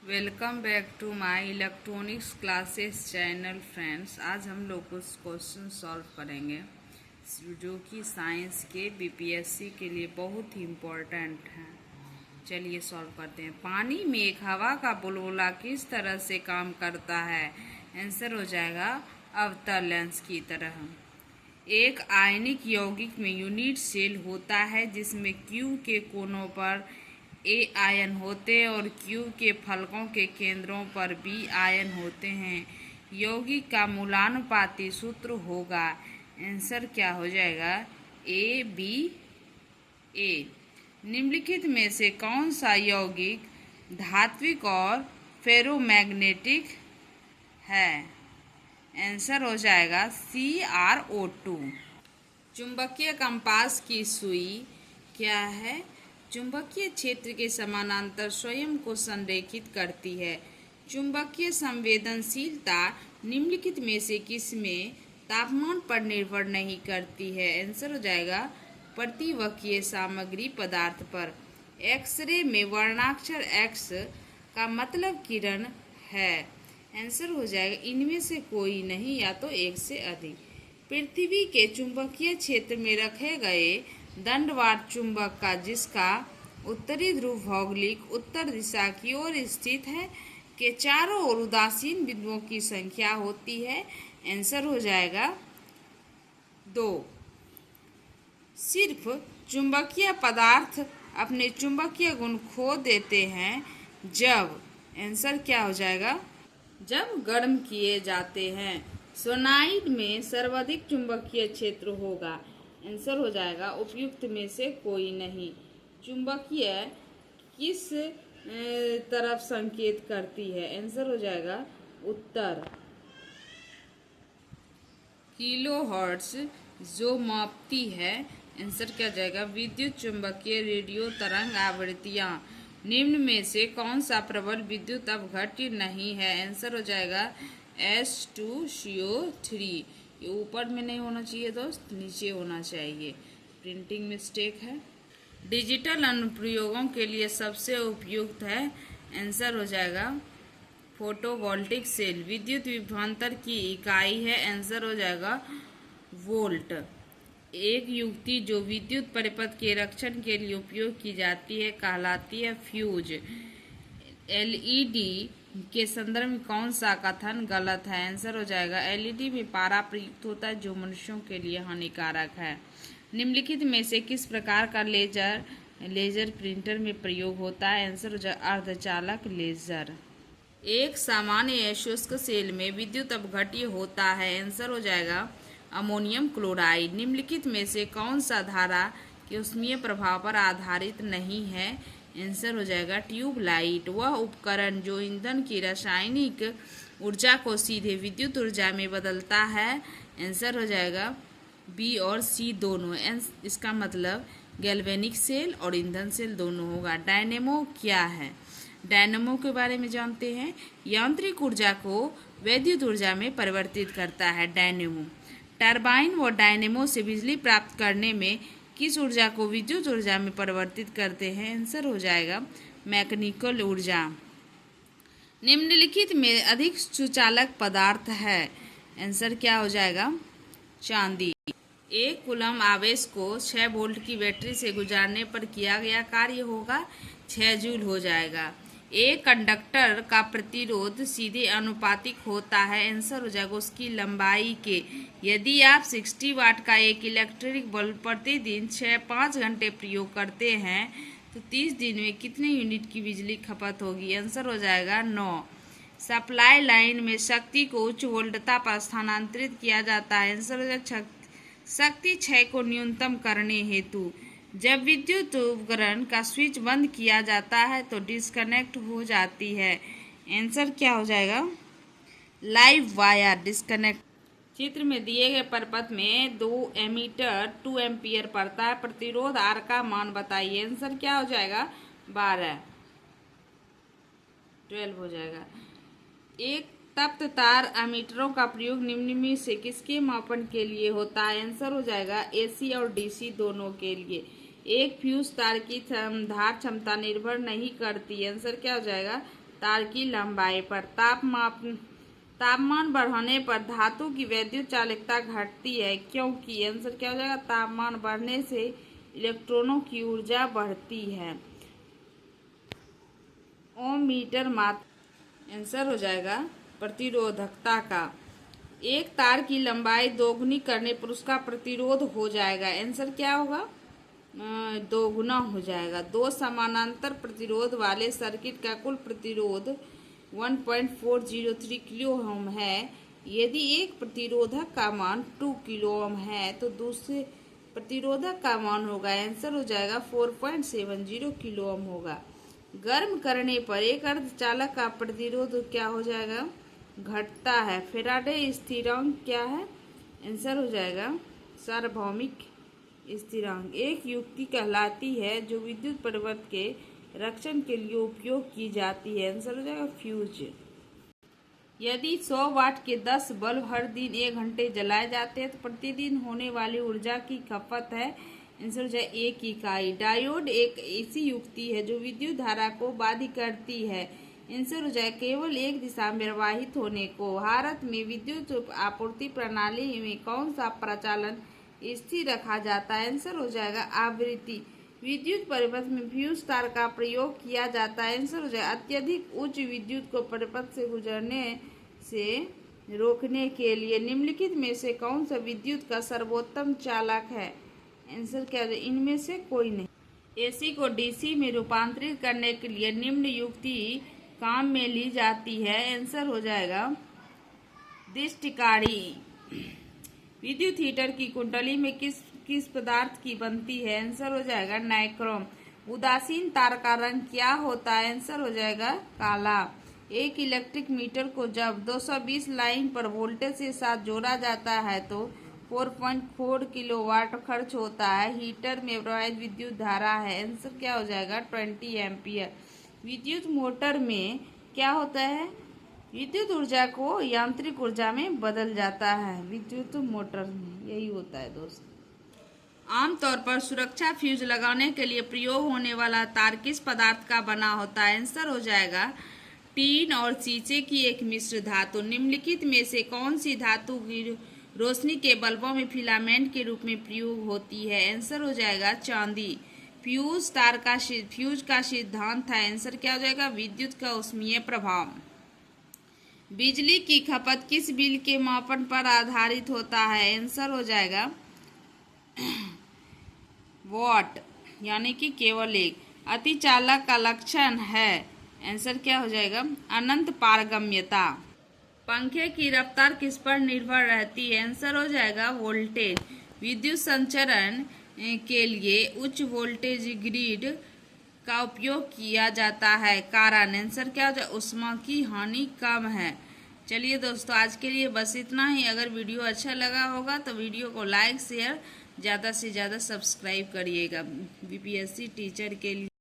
Welcome back to my electronics classes channel friends. आज हम लोग कुछ क्वेश्चन सॉल्व करेंगे जो कि साइंस के बीपीएससी के लिए बहुत ही इम्पोर्टेंट हैं। चलिए सॉल्व करते हैं। पानी में एक हवा का बुलबुला किस तरह से काम करता है? आंसर हो जाएगा अवतल लेंस की तरह। एक आयनिक यौगिक में यूनिट सेल होता है जिसमें Q के कोनों पर A आयन होते हैं और Q के फलकों के केंद्रों पर B आयन होते हैं। यौगिक का मूलानुपाती सूत्र होगा। आंसर क्या हो जाएगा? A निम्नलिखित में से कौन सा यौगिक धात्विक और फेरोमैग्नेटिक है? आंसर हो जाएगा CrO2। चुंबकीय कंपास की सुई क्या है? चुंबकीय क्षेत्र के समानांतर स्वयं को संरेखित करती है। चुंबकीय संवेदनशीलता निम्नलिखित में से किसमें तापमान पर निर्भर नहीं करती है? आंसर हो जाएगा प्रतिवक्रीय सामग्री पदार्थ पर। एक्सरे में वर्णाक्षर X का मतलब किरण है। आंसर हो जाएगा इनमें से कोई नहीं या तो एक से अधिक। पृथ्वी के चुंबकीय क्षेत्र में रखे गए दंडवार चुंबक का जिसका उत्तरी ध्रुव भौगोलिक उत्तर दिशा की ओर स्थित है के चारों ओर उदासीन बिंदुओं की संख्या होती है। आंसर हो जाएगा 2। सिर्फ चुंबकीय पदार्थ अपने चुंबकीय गुण खो देते हैं जब, आंसर क्या हो जाएगा? जब गर्म किए जाते हैं। सोनाइड में सर्वाधिक चुंबकीय क्षेत्र होगा। आंसर हो जाएगा उपयुक्त में से कोई नहीं। चुंबकीय किस तरफ संकेत करती है? आंसर हो जाएगा उत्तर। किलोहर्ट्ज जो मापती है, आंसर क्या जाएगा? विद्युत चुंबकीय रेडियो तरंग आवृत्तियां। निम्न में से कौन सा प्रबल विद्युत अपघट्य नहीं है? आंसर हो जाएगा H2CO3। ये ऊपर में नहीं होना चाहिए दोस्त, नीचे होना चाहिए, प्रिंटिंग मिस्टेक है। डिजिटल अनुप्रयोगों के लिए सबसे उपयुक्त है। आंसर हो जाएगा फोटोवोल्टिक सेल। विद्युत विभवांतर की इकाई है। आंसर हो जाएगा वोल्ट। एक युक्ति जो विद्युत परिपथ के रक्षण के लिए उपयोग की जाती है कहलाती है फ्यूज। एलईडी के संदर्भ में कौन सा कथन गलत है? आंसर हो जाएगा एलईडी में पारा प्रयुक्त होता है जो मनुष्यों के लिए हानिकारक है। निम्नलिखित में से किस प्रकार का लेजर प्रिंटर में प्रयोग होता है? आंसर हो जाएगा अर्धचालक लेजर। एक सामान्य या शुष्क सेल में विद्युत अपघट्य होता है। आंसर हो जाएगा अमोनियम क्लोराइड। निम्नलिखित में से कौन सा धारा के ऊष्मीय प्रभाव पर आधारित नहीं है? आंसर हो जाएगा ट्यूबलाइट। वह उपकरण जो ईंधन की रासायनिक ऊर्जा को सीधे विद्युत ऊर्जा में बदलता है। आंसर हो जाएगा बी और सी दोनों। इसका मतलब गैल्वेनिक सेल और ईंधन सेल दोनों होगा। डायनेमो क्या है? डायनेमो के बारे में जानते हैं। यांत्रिक ऊर्जा को वैद्युत ऊर्जा में परिवर्तित करता है डायनेमो। टरबाइन व डायनेमो से बिजली प्राप्त करने में किस ऊर्जा को विद्युत ऊर्जा में परिवर्तित करते हैं? आंसर हो जाएगा मैकेनिकल ऊर्जा। निम्नलिखित में अधिक सुचालक पदार्थ है। आंसर क्या हो जाएगा? चांदी। एक कूलम आवेश को 6 वोल्ट की बैटरी से गुजारने पर किया गया कार्य होगा 6 जूल हो जाएगा। एक कंडक्टर का प्रतिरोध सीधे अनुपातिक होता है। आंसर हो जाएगा उसकी लंबाई के। यदि आप 60 वाट का एक इलेक्ट्रिक बल्ब प्रतिदिन 6-5 घंटे प्रयोग करते हैं तो 30 दिन में कितने यूनिट की बिजली खपत होगी? आंसर हो जाएगा 9। सप्लाई लाइन में शक्ति को उच्च वोल्टता पर स्थानांतरित किया जाता है। आंसर हो जाएगा शक्ति क्षय को न्यूनतम करने हेतु। जब विद्युत उपकरण का स्विच बंद किया जाता है तो डिस्कनेक्ट हो जाती है। आंसर क्या हो जाएगा? Live wire disconnect. चित्र में दिए गए परिपथ में 2 एमीटर 2 एम्पियर पड़ता है। प्रतिरोध R का मान बताइए। आंसर क्या हो जाएगा? 12 हो जाएगा। एक तप्त तार एमीटरों का प्रयोग निम्न में से किसके मापन के लिए होता है? आंसर हो जाएगा AC और DC दोनों के लिए। एक फ्यूज तार की धार क्षमता निर्भर नहीं करती। आंसर क्या हो जाएगा? तार की लंबाई पर। तापमान बढ़ने पर धातु की विद्युत चालकता घटती है, क्योंकि आंसर क्या हो जाएगा, तापमान बढ़ने से इलेक्ट्रॉनों की ऊर्जा बढ़ती है। ओम मीटर मात्रा, आंसर हो जाएगा प्रतिरोधकता का। एक तार की लंबाई दोगुनी करने पर उसका प्रतिरोध हो जाएगा, आंसर क्या होगा, दोगुना हो जाएगा। दो समानांतर प्रतिरोध वाले सर्किट का कुल प्रतिरोध 1.403 किलो ओम है। यदि एक प्रतिरोधक का मान 2 किलो ओम है तो दूसरे प्रतिरोधक का मान होगा, आंसर हो जाएगा 4.70 किलो ओम होगा। गर्म करने पर एक अर्धचालक का प्रतिरोध क्या हो जाएगा, घटता है। फैराडे स्थिरांक क्या है, आंसर हो जाएगा सार्वभौमिक स्थिरांक। एक युक्ति कहलाती है जो विद्युत परिपथ के रक्षण के लिए उपयोग की जाती है, आंसर हो जाएगा फ्यूज। यदि 100 वाट के 10 बल्ब हर दिन 1 घंटे जलाए जाते हैं तो प्रतिदिन होने वाली ऊर्जा की खपत है, आंसर हो जाए 1 इकाई। डायोड एक ऐसी युक्ति है जो विद्युत धारा को बाधित करती है, आंसर हो जाए केवल एक दिशा में प्रवाहित होने को। भारत में विद्युत आपूर्ति प्रणाली में कौन सा प्रचालन स्थिर रखा जाता है, आंसर हो जाएगा आवृत्ति। विद्युत परिपथ में फ्यूज तार का प्रयोग किया जाता है, आंसर हो जाए अत्यधिक उच्च विद्युत को परिपथ से गुजरने से रोकने के लिए। निम्नलिखित में से कौन सा विद्युत का सर्वोत्तम चालक है, आंसर क्या है, इनमें से कोई नहीं। एसी को डीसी में रूपांतरित करने के लिए निम्न युक्ति काम में ली जाती है, आंसर हो जाएगा दृष्टिकारी। विद्युत हीटर की कुंडली में किस पदार्थ की बनती है, आंसर हो जाएगा नाइक्रोम। उदासीन तार का रंग क्या होता है, आंसर हो जाएगा काला। एक इलेक्ट्रिक मीटर को जब 220 लाइन पर वोल्टेज के साथ जोड़ा जाता है तो 4.4 किलोवाट खर्च होता है। हीटर में प्रवाहित विद्युत धारा है, आंसर क्या हो जाएगा 20 एम्पियर। विद्युत मोटर में क्या होता है, विद्युत ऊर्जा को यांत्रिक ऊर्जा में बदल जाता है। विद्युत मोटर में यही होता है दोस्त। आमतौर पर सुरक्षा फ्यूज लगाने के लिए प्रयोग होने वाला तार किस पदार्थ का बना होता है, आंसर हो जाएगा टीन और शीशे की एक मिश्र धातु। निम्नलिखित में से कौन सी धातु की रोशनी के बल्बों में फिलामेंट के रूप में प्रयोग होती है, आंसर हो जाएगा चांदी। फ्यूज का सिद्धांत है, आंसर क्या हो जाएगा विद्युत का ऊष्मीय प्रभाव। बिजली की खपत किस बिल के मापन पर आधारित होता है, आंसर हो जाएगा वॉट, यानी कि केवल एक। अतिचालक का लक्षण है, आंसर क्या हो जाएगा अनंत पारगम्यता। पंखे की रफ्तार किस पर निर्भर रहती है, आंसर हो जाएगा वोल्टेज। विद्युत संचरण के लिए उच्च वोल्टेज ग्रिड का उपयोग किया जाता है, कारण आंसर क्या हो जाए ऊष्मा की हानि कम है। चलिए दोस्तों, आज के लिए बस इतना ही। अगर वीडियो अच्छा लगा होगा तो वीडियो को लाइक शेयर ज़्यादा से ज़्यादा सब्सक्राइब करिएगा बीपीएससी टीचर के लिए।